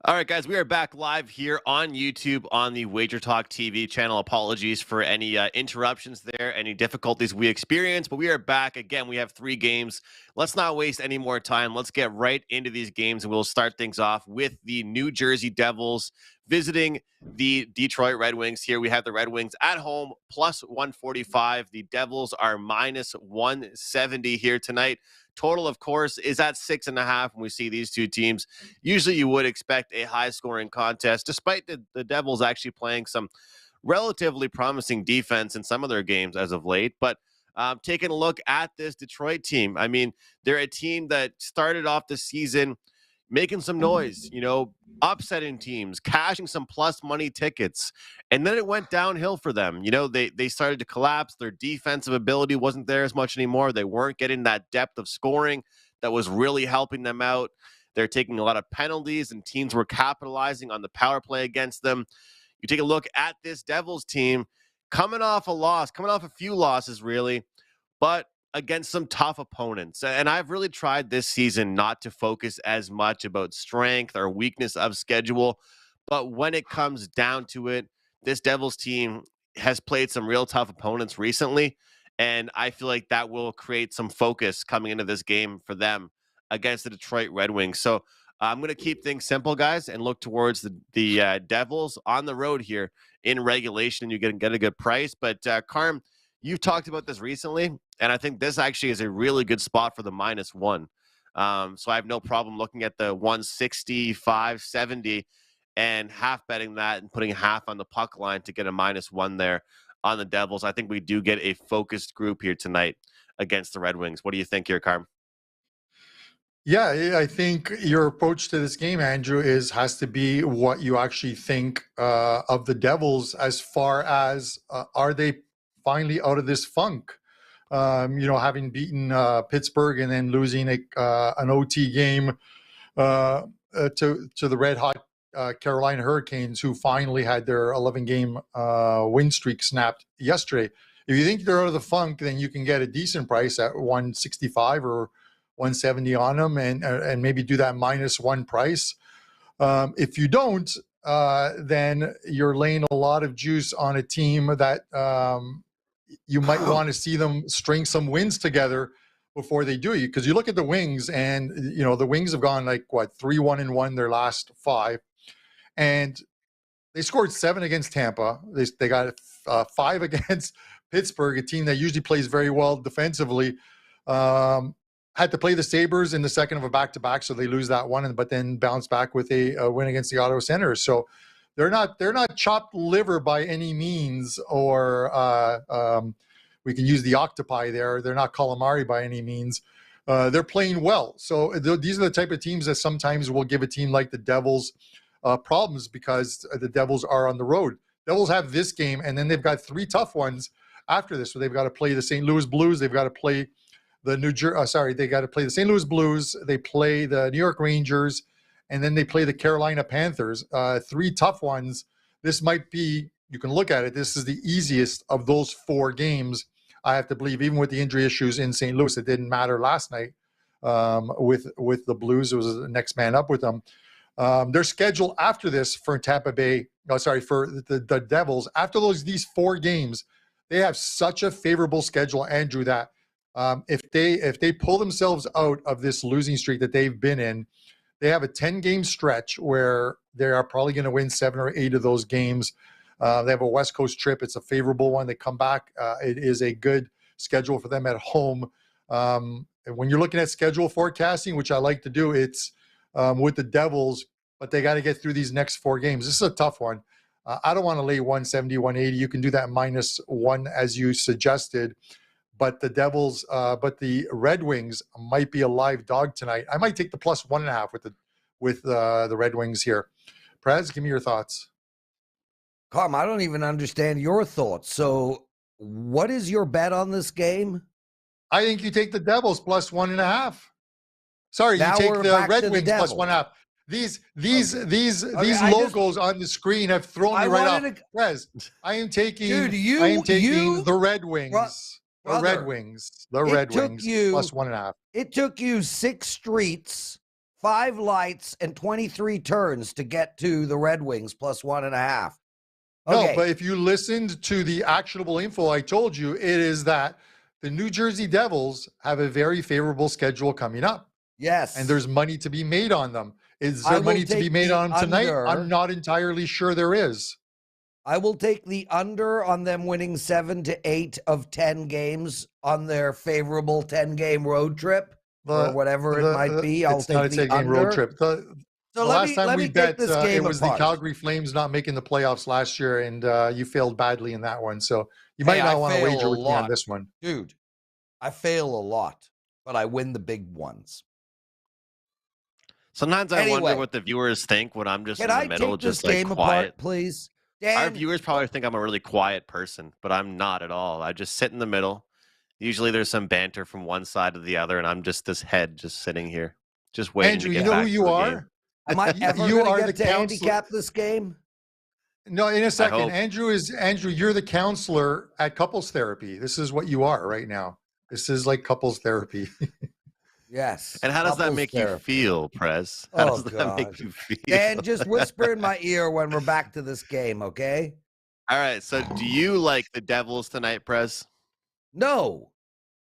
All right, guys, we are back live here on YouTube on the Wager Talk TV channel. Apologies for any interruptions there, any difficulties we experienced, but we are back. Again, we have 3 games. Let's not waste any more time. Let's get right into these games, and we'll start things off with the New Jersey Devils visiting the Detroit Red Wings. Here we have the Red Wings at home, plus 145. The Devils are minus 170 here tonight. Total, of course, is at 6.5 when we see these two teams. Usually you would expect a high-scoring contest, despite the Devils actually playing some relatively promising defense in some of their games as of late. But taking a look at this Detroit team, I mean, they're a team that started off the season making some noise, upsetting teams, cashing some plus money tickets. And then it went downhill for them. They started to collapse. Their defensive ability wasn't there as much anymore. They weren't getting that depth of scoring that was really helping them out. They're taking a lot of penalties, and teams were capitalizing on the power play against them. You take a look at this Devils team coming off a few losses, really, but against some tough opponents. And I've really tried this season not to focus as much about strength or weakness of schedule. But when it comes down to it, this Devils team has played some real tough opponents recently. And I feel like that will create some focus coming into this game for them against the Detroit Red Wings. So I'm going to keep things simple, guys, and look towards the Devils on the road here in regulation, and you can get a good price. But Carm, you've talked about this recently, and I think this actually is a really good spot for the -1. So I have no problem looking at the 165, 70 and half betting that and putting half on the puck line to get a -1 there on the Devils. I think we do get a focused group here tonight against the Red Wings. What do you think here, Carm? Yeah, I think your approach to this game, Andrew, has to be what you actually think of the Devils as far as are they finally out of this funk? Having beaten Pittsburgh and then losing an OT game to the red hot Carolina Hurricanes, who finally had their 11-game win streak snapped yesterday. If you think they're out of the funk, then you can get a decent price at 165 or 170 on them, and maybe do that -1 price. If you don't, then you're laying a lot of juice on a team that you might want to see them string some wins together before they do. Because you look at the Wings, and the Wings have gone 3-1-1 their last 5, and they scored 7 against Tampa. They got 5 against Pittsburgh, a team that usually plays very well defensively. Had to play the Sabres in the second of a back-to-back, so they lose that one, but then bounce back with a win against the Ottawa Senators. So they're not chopped liver by any means, or we can use the octopi there. They're not calamari by any means. They're playing well. So these are the type of teams that sometimes will give a team like the Devils problems, because the Devils are on the road. Devils have this game, and then they've got 3 tough ones after this. So they've got to play the St. Louis Blues. They've got to play they got to play the St. Louis Blues. They play the New York Rangers, and then they play the Carolina Panthers. 3 tough ones. This might be, you can look at it, this is the easiest of those 4 games. I have to believe, even with the injury issues in St. Louis, it didn't matter last night with the Blues. It was the next man up with them. Their schedule after this for Tampa Bay, for the Devils, after these 4 games, they have such a favorable schedule, Andrew, that if they pull themselves out of this losing streak that they've been in, they have a 10-game stretch where they are probably going to win 7 or 8 of those games. They have a West Coast trip. It's a favorable one. They come back. It is a good schedule for them at home. And when you're looking at schedule forecasting, which I like to do, it's with the Devils, but they got to get through these next 4 games. This is a tough one. I don't want to lay 170, 180. You can do that -1 as you suggested. But the Devils, but the Red Wings might be a live dog tonight. I might take the +1.5 with the Red Wings here. Prez, give me your thoughts. Carm, I don't even understand your thoughts. So what is your bet on this game? I think you take the Devils +1.5. Sorry, Now you take we're the back Red to the Wings Devils. +1.5. These logos on the screen have thrown me right off. Prez, I am taking the Red Wings. The Brother, Red Wings. The Red Wings +1.5. It took you 6 streets 5 lights and 23 turns to get to the Red Wings plus 1.5. Okay. No, but if you listened to the actionable info I told you, it is that the New Jersey Devils have a very favorable schedule coming up. Yes. And there's money to be made on them. Is I there will money to be take made the on them tonight? under. I'm not entirely sure there is. I will take the under on them winning 7 to 8 of 10 games on their favorable 10-game road trip or whatever it might be. I'll It's not a take the 10-game under. road trip. The last time we bet, it was the Calgary Flames not making the playoffs last year, and you failed badly in that one. So you might not want to wager with me on this one. Dude, I fail a lot, but I win the big ones. Sometimes I wonder what the viewers think when I'm just in the middle, just like quiet. Apart, please? Dan, our viewers probably think I'm a really quiet person, but I'm not at all. I just sit in the middle. Usually there's some banter from one side to the other, and I'm just this head just sitting here, just waiting Andrew, to get you know back who you to the are? game. Am I ever going to get to handicap this game? No, in a second. Andrew, you're the counselor at couples therapy. This is what you are right now. This is like couples therapy. Yes. And how does that make you feel, Prez? How does that make you feel? Dan, just whisper in my ear when we're back to this game, okay? All right. So do you like the Devils tonight, Prez? No.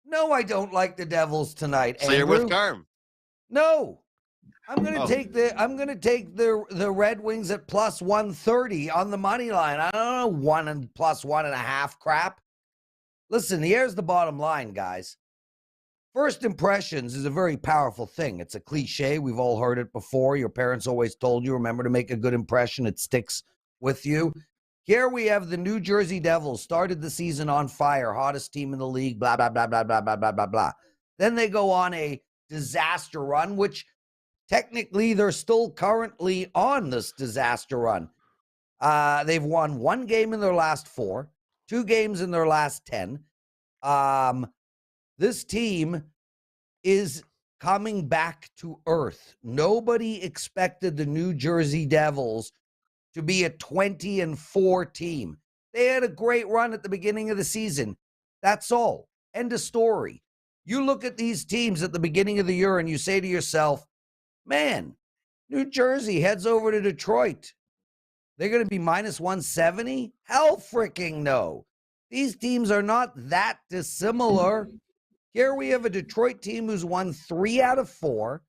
No, I don't like the Devils tonight. So you're with Carm? No. I'm gonna take the Red Wings at plus 130 on the money line. I don't know, 1 and plus 1.5 crap. Listen, here's the bottom line, guys. First impressions is a very powerful thing. It's a cliche. We've all heard it before. Your parents always told you, remember to make a good impression. It sticks with you. Here we have the New Jersey Devils, started the season on fire, hottest team in the league, blah, blah, blah, blah, blah, blah, blah, blah, blah. Then they go on a disaster run, which technically they're still currently on this disaster run. They've won 1 game in their last 4, 2 games in their last 10. This team is coming back to earth. Nobody expected the New Jersey Devils to be a 20-4 team. They had a great run at the beginning of the season. That's all. End of story. You look at these teams at the beginning of the year and you say to yourself, man, New Jersey heads over to Detroit. They're going to be minus 170? Hell freaking no. These teams are not that dissimilar. Here we have a Detroit team who's won 3 out of 4,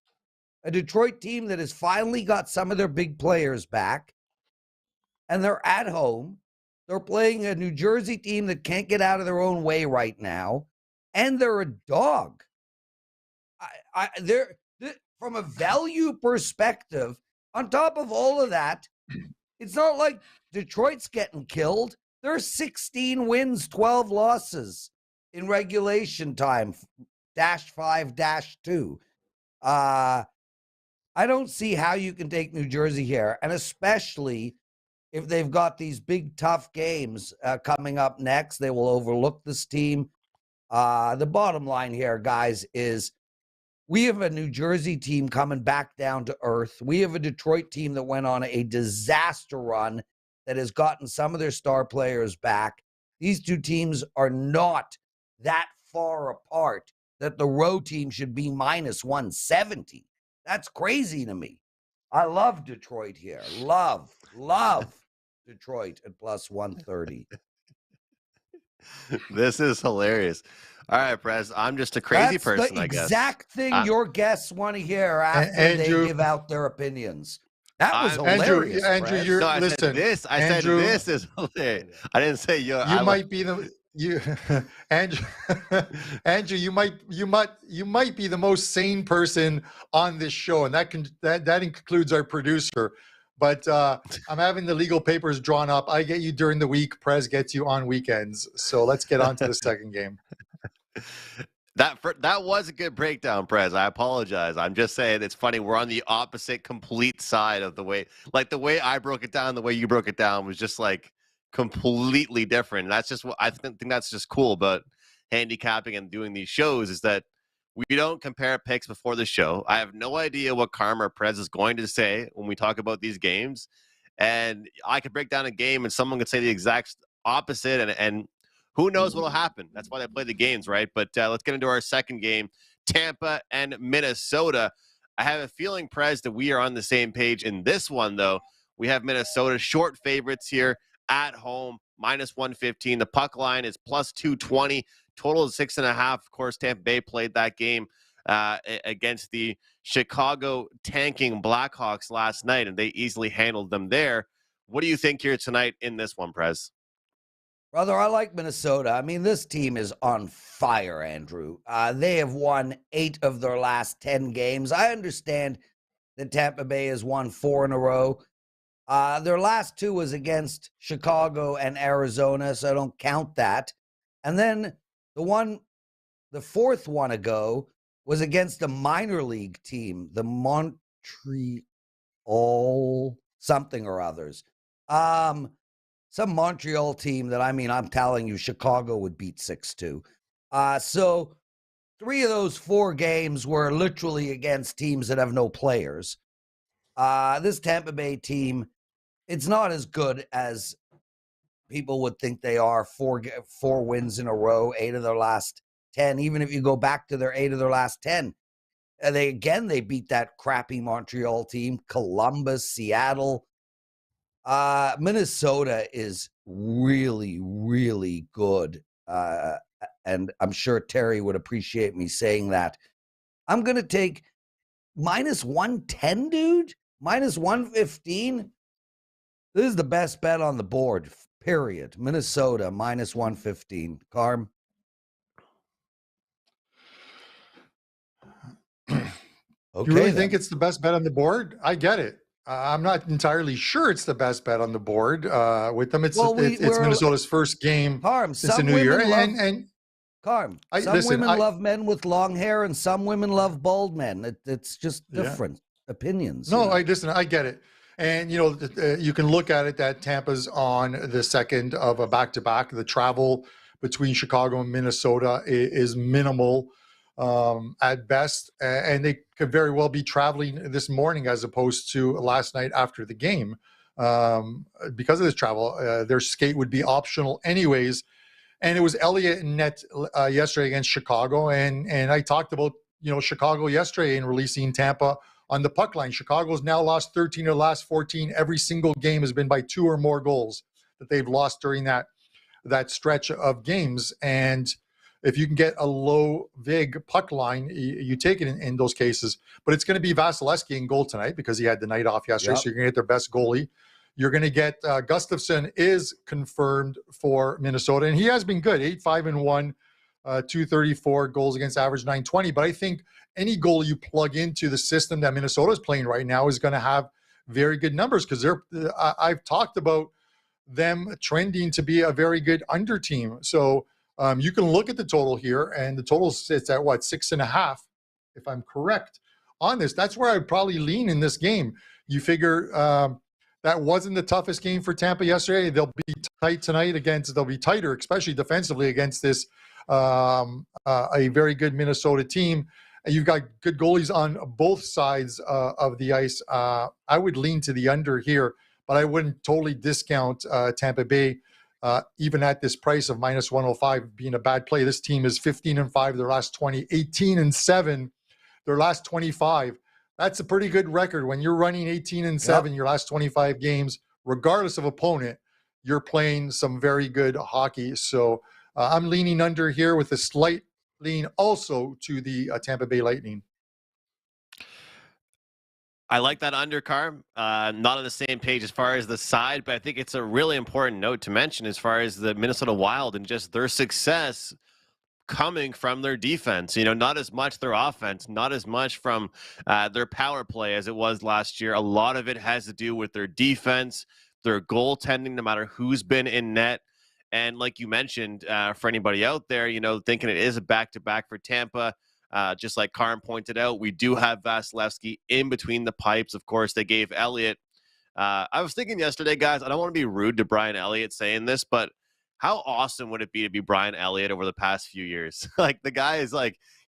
a Detroit team that has finally got some of their big players back, and they're at home. They're playing a New Jersey team that can't get out of their own way right now, and they're a dog. They're from a value perspective, on top of all of that, it's not like Detroit's getting killed. They're 16 wins, 12 losses in regulation time, -5-2. I don't see how you can take New Jersey here, and especially if they've got these big, tough games coming up next, they will overlook this team. The bottom line here, guys, is we have a New Jersey team coming back down to earth. We have a Detroit team that went on a disaster run that has gotten some of their star players back. These two teams are not that far apart that the road team should be minus 170. That's crazy to me. I love Detroit here. Love Detroit at plus 130. This is hilarious. All right, Prez, I'm just a crazy person, I guess. That's the exact thing your guests want to hear after they give out their opinions. That was hilarious. Andrew, you're listen. I said this is hilarious. I didn't say you. You might be the Andrew. Andrew, you might be the most sane person on this show, and that includes our producer. But I'm having the legal papers drawn up. I get you during the week. Prez gets you on weekends. So let's get on to the second game. That was a good breakdown, Prez. I apologize. I'm just saying it's funny. We're on the opposite complete side of the way. Like the way I broke it down, the way you broke it down was just like completely different. And that's just what I think that's just cool about handicapping and doing these shows is that we don't compare picks before the show. I have no idea what Carmine or Prez is going to say when we talk about these games. And I could break down a game and someone could say the exact opposite and who knows what will happen? That's why they play the games, right? But let's get into our second game, Tampa and Minnesota. I have a feeling, Prez, that we are on the same page in this one, though. We have Minnesota short favorites here at home, minus 115. The puck line is plus 220. Total is 6.5. Of course, Tampa Bay played that game against the Chicago tanking Blackhawks last night, and they easily handled them there. What do you think here tonight in this one, Prez? Brother, I like Minnesota. I mean, this team is on fire, Andrew. They have won 8 of their last 10 games. I understand that Tampa Bay has won 4 in a row. Their last 2 was against Chicago and Arizona, so I don't count that. And then the fourth one ago was against a minor league team, the Montreal something or others. Some Montreal team that, I'm telling you, Chicago would beat 6-2. So 3 of those 4 games were literally against teams that have no players. This Tampa Bay team, it's not as good as people would think they are. 4 wins in a row, 8 of their last 10. Even if you go back to their 8 of their last 10, they beat that crappy Montreal team, Columbus, Seattle. Minnesota is really, really good. And I'm sure Terry would appreciate me saying that. I'm going to take minus 110, dude. Minus 115. This is the best bet on the board, period. Minnesota, minus 115. Carm? You really think it's the best bet on the board? I get it. I'm not entirely sure it's the best bet on the board with them. It's Minnesota's first game since the new year. Some women love men with long hair and some women love bald men. It's just different opinions. No, I get it. And, you can look at it that Tampa's on the second of a back-to-back. The travel between Chicago and Minnesota is minimal at best. And they could very well be traveling this morning as opposed to last night after the game. Because of this travel, their skate would be optional anyways. And it was Elliott in net yesterday against Chicago. And I talked about, Chicago yesterday in releasing Tampa on the puck line. Chicago's now lost 13 of the last 14. Every single game has been by 2 or more goals that they've lost during that stretch of games. And if you can get a low vig puck line, you take it in those cases. But it's going to be Vasilevsky in goal tonight because he had the night off yesterday. Yep. So you're going to get their best goalie. You're going to get Gustafsson is confirmed for Minnesota, and he has been good. 8-5-1, 234 goals against average, 920. But I think any goal you plug into the system that Minnesota is playing right now is going to have very good numbers because I've talked about them trending to be a very good under team. So you can look at the total here, and the total sits at 6.5, if I'm correct on this. That's where I'd probably lean in this game. You figure that wasn't the toughest game for Tampa yesterday. They'll be tight tonight they'll be tighter, especially defensively against this a very good Minnesota team. And you've got good goalies on both sides of the ice. I would lean to the under here, but I wouldn't totally discount Tampa Bay, even at this price of minus 105 being a bad play. This team is 15-5 their last 20, 18-7 their last 25. That's a pretty good record. When you're running 18-7 your last 25 games, regardless of opponent, you're playing some very good hockey. So I'm leaning under here with a slight lean also to the Tampa Bay Lightning. I like that undercard. Not on the same page as far as the side, but I think it's a really important note to mention as far as the Minnesota Wild and just their success coming from their defense. Not as much their offense, not as much from their power play as it was last year. A lot of it has to do with their defense, their goaltending, no matter who's been in net. And like you mentioned, for anybody out there, thinking it is a back-to-back for Tampa, just like Carm pointed out, we do have Vasilevsky in between the pipes. Of course, they gave Elliott. I was thinking yesterday, guys, I don't want to be rude to Brian Elliott saying this, but how awesome would it be to be Brian Elliott over the past few years? The guy is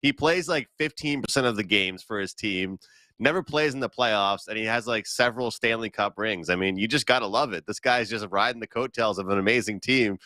he plays 15% of the games for his team, never plays in the playoffs, and he has several Stanley Cup rings. I mean, you just got to love it. This guy's just riding the coattails of an amazing team.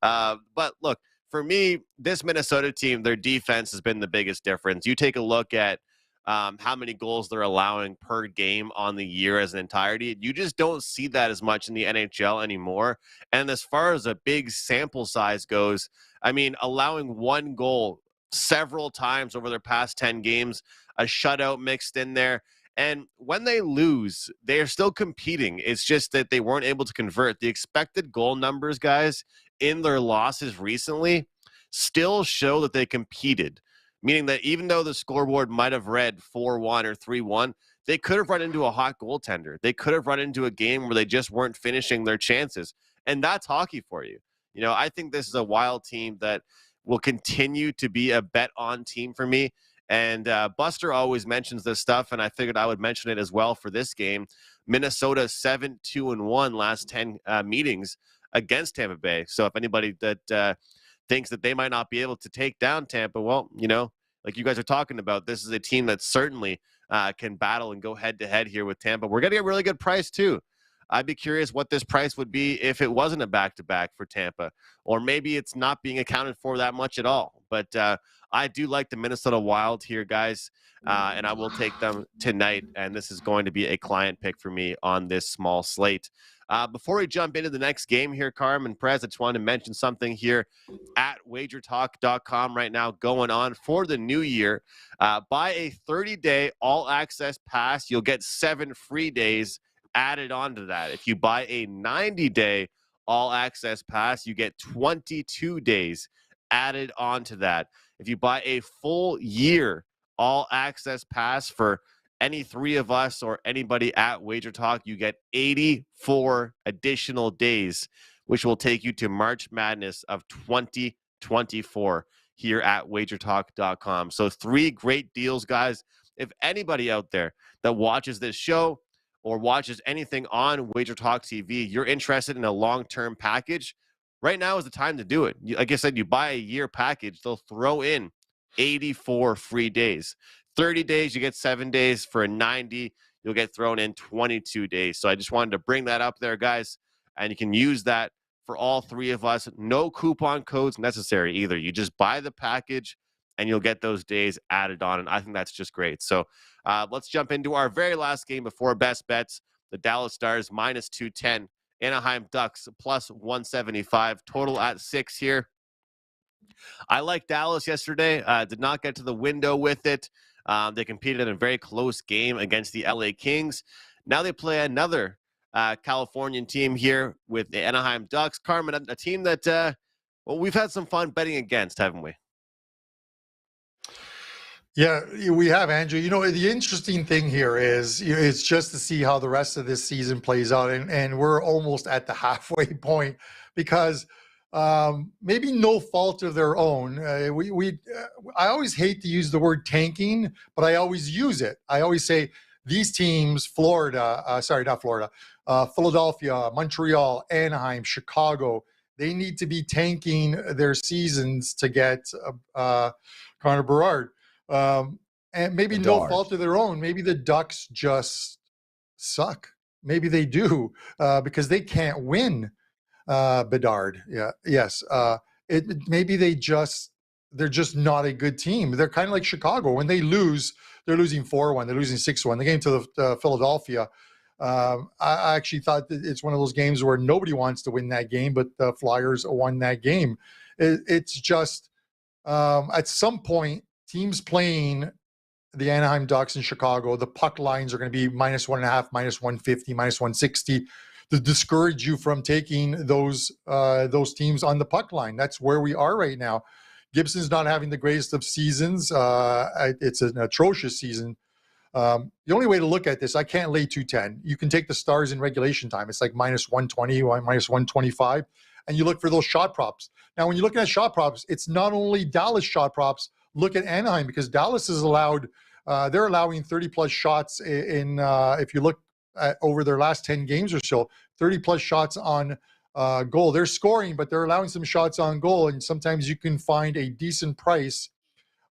But look, for me, this Minnesota team, their defense has been the biggest difference. You take a look at how many goals they're allowing per game on the year as an entirety. You just don't see that as much in the NHL anymore. And as far as a big sample size goes, I mean, allowing one goal several times over their past 10 games, a shutout mixed in there. And when they lose, they are still competing. It's just that they weren't able to convert. The expected goal numbers, guys, in their losses recently still show that they competed, meaning that even though the scoreboard might have read 4-1 or 3-1, they could have run into a hot goaltender. They could have run into a game where they just weren't finishing their chances. And that's hockey for you. You know, I think this is a Wild team that will continue to be a bet on team for me. And Buster always mentions this stuff, and I figured I would mention it as well for this game. Minnesota 7-2-1 last 10 meetings against Tampa Bay. So if anybody that thinks that they might not be able to take down Tampa, well, you know, like you guys are talking about, this is a team that certainly can battle and go head-to-head here with Tampa. We're getting a really good price, too. I'd be curious what this price would be if it wasn't a back-to-back for Tampa, or maybe it's not being accounted for that much at all. But I do like the Minnesota Wild here, guys, and I will take them tonight, and this is going to be a client pick for me on this small slate. Before we jump into the next game here, Carmine and Prez, I just wanted to mention something here at wagertalk.com right now going on for the new year. Buy a 30-day all-access pass, you'll get 7 free days added on to that. If you buy a 90-day all-access pass, you get 22 days added on to that. If you buy a full year all-access pass for any three of us or anybody at Wager Talk, you get 84 additional days, which will take you to March Madness of 2024 here at wagertalk.com. So 3 great deals, guys. If anybody out there that watches this show or watches anything on Wager Talk TV, you're interested in a long-term package, right now is the time to do it. Like I said, you buy a year package, they'll throw in 84 free days. 30 days, you get 7 days. For a 90, you'll get thrown in 22 days. So I just wanted to bring that up there, guys. And you can use that for all 3 of us. No coupon codes necessary either. You just buy the package and you'll get those days added on. And I think that's just great. So let's jump into our very last game before best bets. The Dallas Stars minus 210. Anaheim Ducks plus 175. Total at 6 here. I like Dallas yesterday. Did not get to the window with it. They competed in a very close game against the LA Kings. Now they play another Californian team here with the Anaheim Ducks. Carmen, a team that, well, we've had some fun betting against, haven't we? Yeah, we have, Andrew. You know, the interesting thing here is it's just to see how the rest of this season plays out. And we're almost at the halfway point because maybe no fault of their own. I always hate to use the word tanking, but I always use it. I always say these teams, Philadelphia, Montreal, Anaheim, Chicago, they need to be tanking their seasons to get Connor Bedard. And maybe no fault of their own. Maybe the Ducks just suck. Maybe they do because they can't win. Bedard, yeah, yes. Maybe they're just not a good team. They're kind of like Chicago. When they lose, they're losing 4-1. They're losing 6-1. The game to the Philadelphia. I actually thought that it's one of those games where nobody wants to win that game, but the Flyers won that game. It's just at some point. Teams playing the Anaheim Ducks in Chicago, the puck lines are going to be -1.5, -150, -160 to discourage you from taking those teams on the puck line. That's where we are right now. Gibson's not having the greatest of seasons. It's an atrocious season. The only way to look at this, I can't lay 210. You can take the Stars in regulation time. It's like -120, -125, and you look for those shot props. Now, when you're looking at shot props, it's not only Dallas shot props. Look at Anaheim because Dallas is allowed. They're allowing 30-plus shots in. If you look at over their last 10 games or so, 30-plus shots on goal. They're scoring, but they're allowing some shots on goal, and sometimes you can find a decent price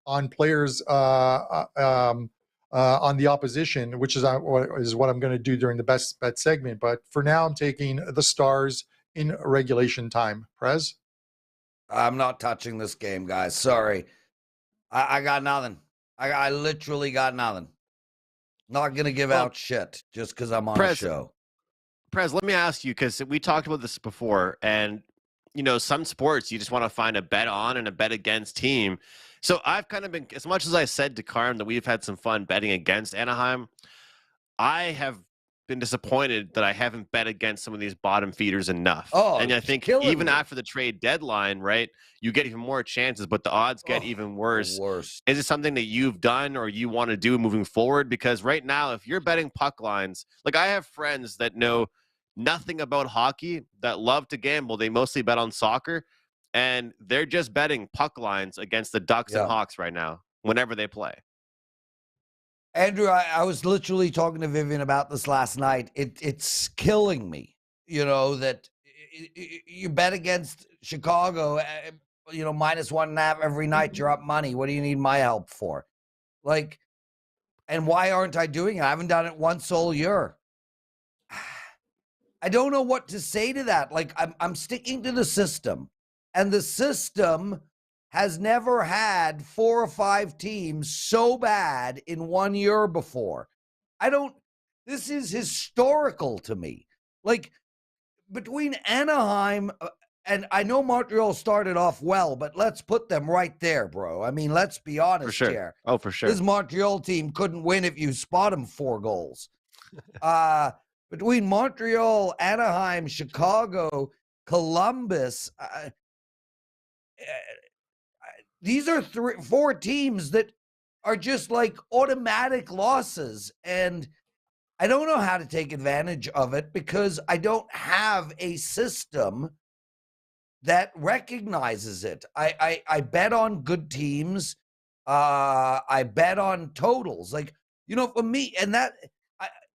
on players on the opposition, which is what I'm going to do during the best bet segment. But for now, I'm taking the Stars in regulation time. Prez? I'm not touching this game, guys. Sorry. I got nothing. I literally got nothing. Not going to give out shit just because I'm on a show. Prez, let me ask you, because we talked about this before, and, some sports you just want to find a bet on and a bet against team. So I've kind of been, as much as I said to Carm that we've had some fun betting against Anaheim, I have been disappointed that I haven't bet against some of these bottom feeders enough. And I think even after the trade deadline, right, you get even more chances, but the odds get even worse. Is it something that you've done or you want to do moving forward? Because right now, if you're betting puck lines, like I have friends that know nothing about hockey that love to gamble. They mostly bet on soccer, and they're just betting puck lines against the Ducks and Hawks right now whenever they play. Andrew, I was literally talking to Vivian about this last night. It's killing me, that you bet against Chicago, -1.5 every night. You're up money. What do you need my help for? Like, and why aren't I doing it? I haven't done it once all year. I don't know what to say to that. Like, I'm sticking to the system, and the system has never had 4 or 5 teams so bad in 1 year before. This is historical to me. Like, between Anaheim, and I know Montreal started off well, but let's put them right there, bro. I mean, let's be honest here. Oh, for sure. This Montreal team couldn't win if you spot them 4 goals. Between Montreal, Anaheim, Chicago, Columbus, these are 4 teams that are just like automatic losses. And I don't know how to take advantage of it because I don't have a system that recognizes it. I bet on good teams. I bet on totals. Like, for me, and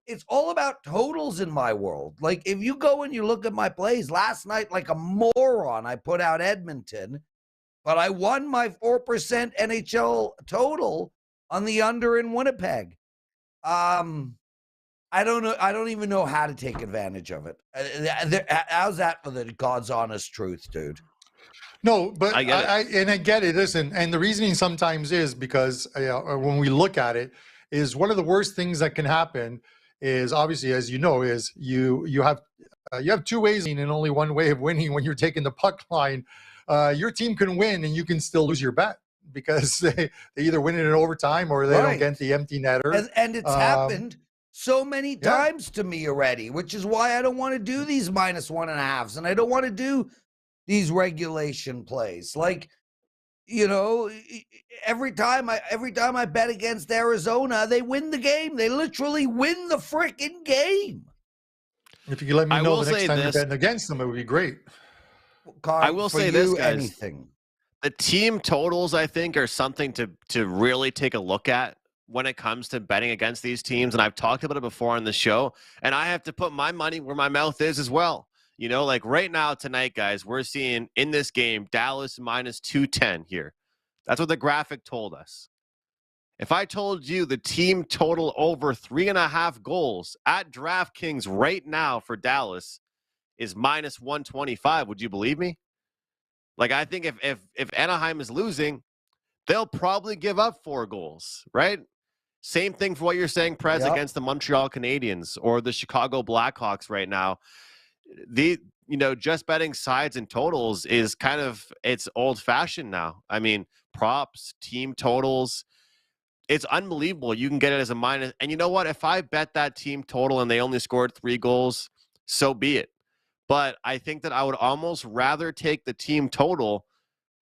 it's all about totals in my world. Like, if you go and you look at my plays last night, like a moron, I put out Edmonton, but I won my 4% NHL total on the under in Winnipeg. I don't know. I don't even know how to take advantage of it. How's that for the God's honest truth, dude? No, but I get it. Listen, and the reasoning sometimes is because when we look at it, is one of the worst things that can happen is obviously, as you know, is you have 2 ways and only one way of winning when you're taking the puck line. Your team can win and you can still lose your bet because they either win it in overtime or they don't get the empty netter. And it's happened so many times to me already, which is why I don't want to do these -1.5s and I don't want to do these regulation plays. Like, every time I bet against Arizona, they win the game. They literally win the freaking game. If you could let me know the next time you're betting against them, it would be great. I will say this, guys. The team totals, I think, are something to really take a look at when it comes to betting against these teams. And I've talked about it before on the show, and I have to put my money where my mouth is as well. Like right now tonight, guys, we're seeing in this game, Dallas -210 here. That's what the graphic told us. If I told you the team total over 3.5 goals at DraftKings right now for Dallas is -125, would you believe me? Like, I think if Anaheim is losing, they'll probably give up 4 goals, right? Same thing for what you're saying, Prez, against the Montreal Canadiens or the Chicago Blackhawks right now. Just betting sides and totals is kind of, it's old fashioned now. I mean, props, team totals, it's unbelievable. You can get it as a minus. And you know what? If I bet that team total and they only scored 3 goals, so be it. But I think that I would almost rather take the team total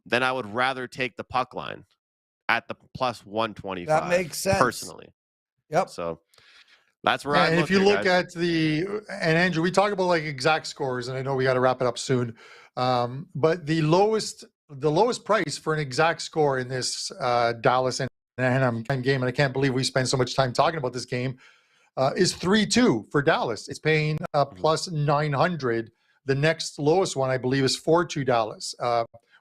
than I would rather take the puck line at the +125. That makes sense. Personally. Yep. So that's where I'm and if you look at and Andrew, we talk about like exact scores, and I know we got to wrap it up soon. But the lowest price for an exact score in this Dallas and Anaheim game, and I can't believe we spent so much time talking about this game, is 3-2 for Dallas. It's paying +900. The next lowest one, I believe, is 4-2 Dallas,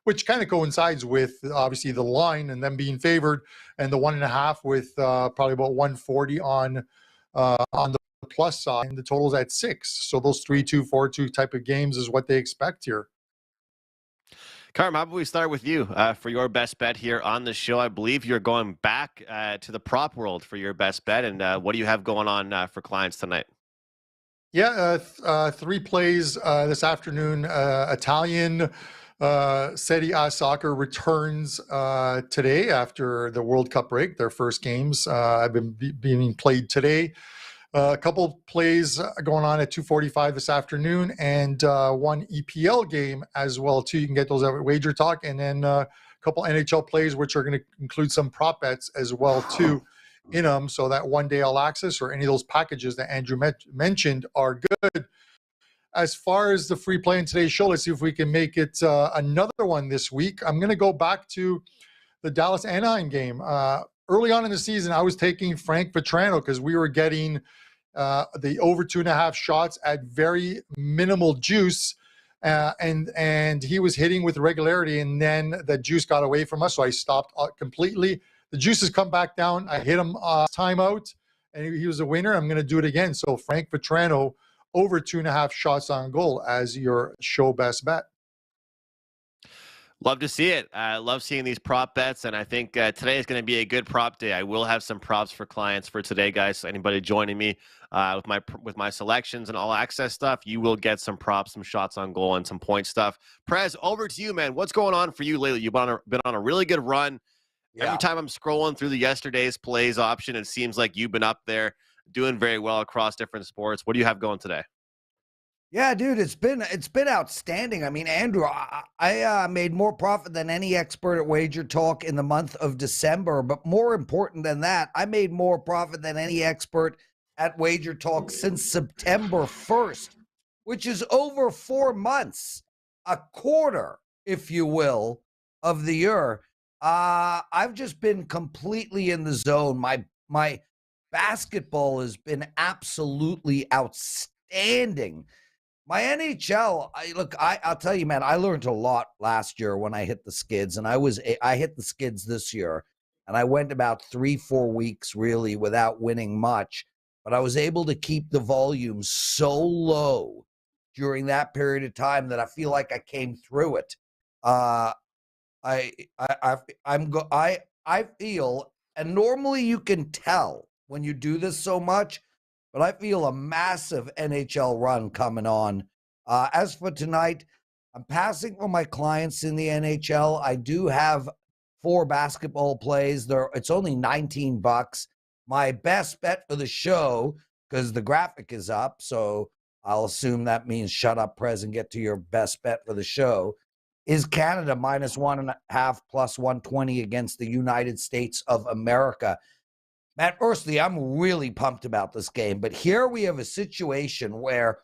which kind of coincides with obviously the line and them being favored, and the 1.5 with probably about 140 on the plus side. And the total's at 6. So those 3-2, 4-2 type of games is what they expect here. Carm, how about we start with you for your best bet here on the show? I believe you're going back to the prop world for your best bet, and what do you have going on for clients tonight? Yeah, 3 plays this afternoon. Italian Serie A soccer returns today after the World Cup break. Their first games have been being played today. A couple plays going on at 2:45 this afternoon, and one EPL game as well too. You can get those at Wager Talk, and then a couple NHL plays, which are going to include some prop bets as well too in them. So that 1-day all access or any of those packages that Andrew mentioned are good. As far as the free play in today's show, let's see if we can make it another one this week. I'm going to go back to the Dallas Anaheim game. Early on in the season, I was taking Frank Vetrano because we were getting the over 2.5 shots at very minimal juice. And he was hitting with regularity, and then the juice got away from us. So I stopped completely. The juice has come back down. I hit him timeout, and he was a winner. I'm going to do it again. So Frank Vetrano over 2.5 shots on goal as your show best bet. Love to see it. I love seeing these prop bets, and I think today is going to be a good prop day. I will have some props for clients for today, guys. So anybody joining me with my selections and all access stuff, you will get some props, some shots on goal, and some point stuff. Prez, over to you, man. What's going on for you lately? You've been on a really good run. Yeah. Every time I'm scrolling through the yesterday's plays option, it seems like you've been up there doing very well across different sports. What do you have going today? Yeah, dude, it's been outstanding. I mean, Andrew, I made more profit than any expert at Wager Talk in the month of December. But more important than that, I made more profit than any expert at Wager Talk since September 1st, which is over 4 months, a quarter, if you will, of the year. I've just been completely in the zone. My basketball has been absolutely outstanding. My NHL, I'll tell you, man, I learned a lot last year when I hit the skids, and I hit the skids this year, and I went about 3-4 weeks really without winning much, but I was able to keep the volume so low during that period of time that I feel like I came through it. I feel, and normally you can tell when you do this so much, but I feel a massive NHL run coming on. As for tonight, I'm passing for my clients in the NHL. I do have 4 basketball plays. It's only $19. My best bet for the show, because the graphic is up, so I'll assume that means shut up, Prez, and get to your best bet for the show, is Canada -1.5 plus 120 against the United States of America. Matt, firstly, I'm really pumped about this game, but here we have a situation where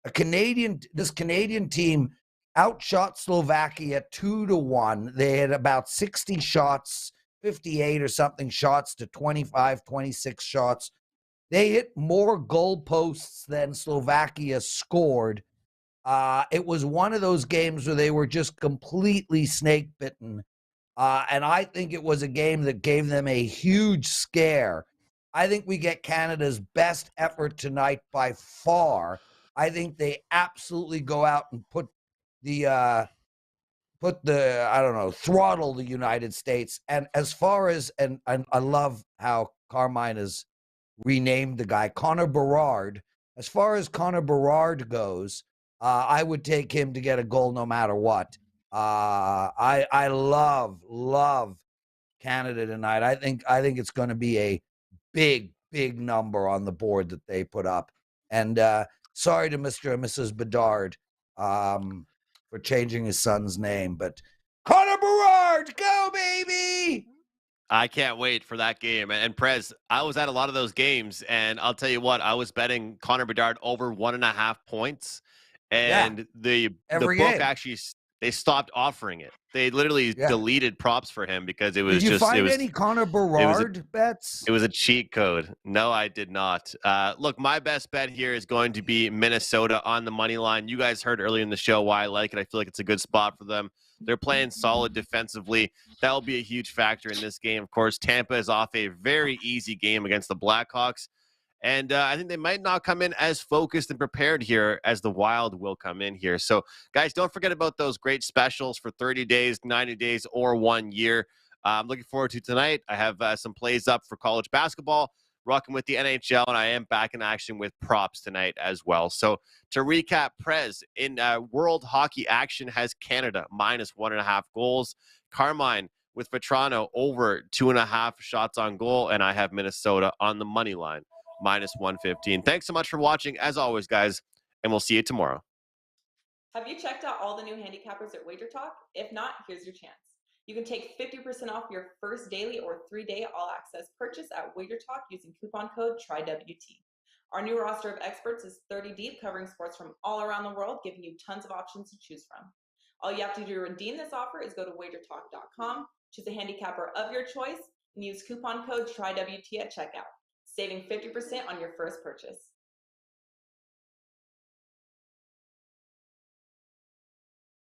this Canadian team outshot Slovakia 2-1. They had about 60 shots, 58 or something shots to 25, 26 shots. They hit more goalposts than Slovakia scored. It was one of those games where they were just completely snake bitten. And I think it was a game that gave them a huge scare. I think we get Canada's best effort tonight by far. I think they absolutely go out and throttle the United States. And as far as, and I love how Carmine has renamed the guy, Connor Berard. As far as Connor Berard goes, I would take him to get a goal no matter what. I love Canada tonight. I think it's going to be a big number on the board that they put up. And sorry to Mr. and Mrs. Bedard for changing his son's name, but Connor Berard, go baby! I can't wait for that game. And Prez, I was at a lot of those games, and I'll tell you what, I was betting Connor Bedard over 1.5 points, and the book game. Actually, they stopped offering it. They literally deleted props for him because it was Did you find any Connor Berard bets? It was a cheat code. No, I did not. Look, my best bet here is going to be Minnesota on the money line. You guys heard earlier in the show why I like it. I feel like it's a good spot for them. They're playing solid defensively. That will be a huge factor in this game. Of course, Tampa is off a very easy game against the Blackhawks. And I think they might not come in as focused and prepared here as the Wild will come in here. So, guys, don't forget about those great specials for 30 days, 90 days, or 1 year. I'm looking forward to tonight. I have some plays up for college basketball, rocking with the NHL, and I am back in action with props tonight as well. So to recap, Prez, in world hockey action has Canada -1.5 goals. Carmine with Vetrano over 2.5 shots on goal, and I have Minnesota on the money line -115. Thanks so much for watching, as always, guys, and we'll see you tomorrow. Have you checked out all the new handicappers at Wager Talk? If not, here's your chance. You can take 50% off your first daily or 3-day all-access purchase at Wager Talk using coupon code TRYWT. Our new roster of experts is 30 deep, covering sports from all around the world, giving you tons of options to choose from. All you have to do to redeem this offer is go to wagertalk.com, choose a handicapper of your choice, and use coupon code TRYWT at checkout, saving 50% on your first purchase.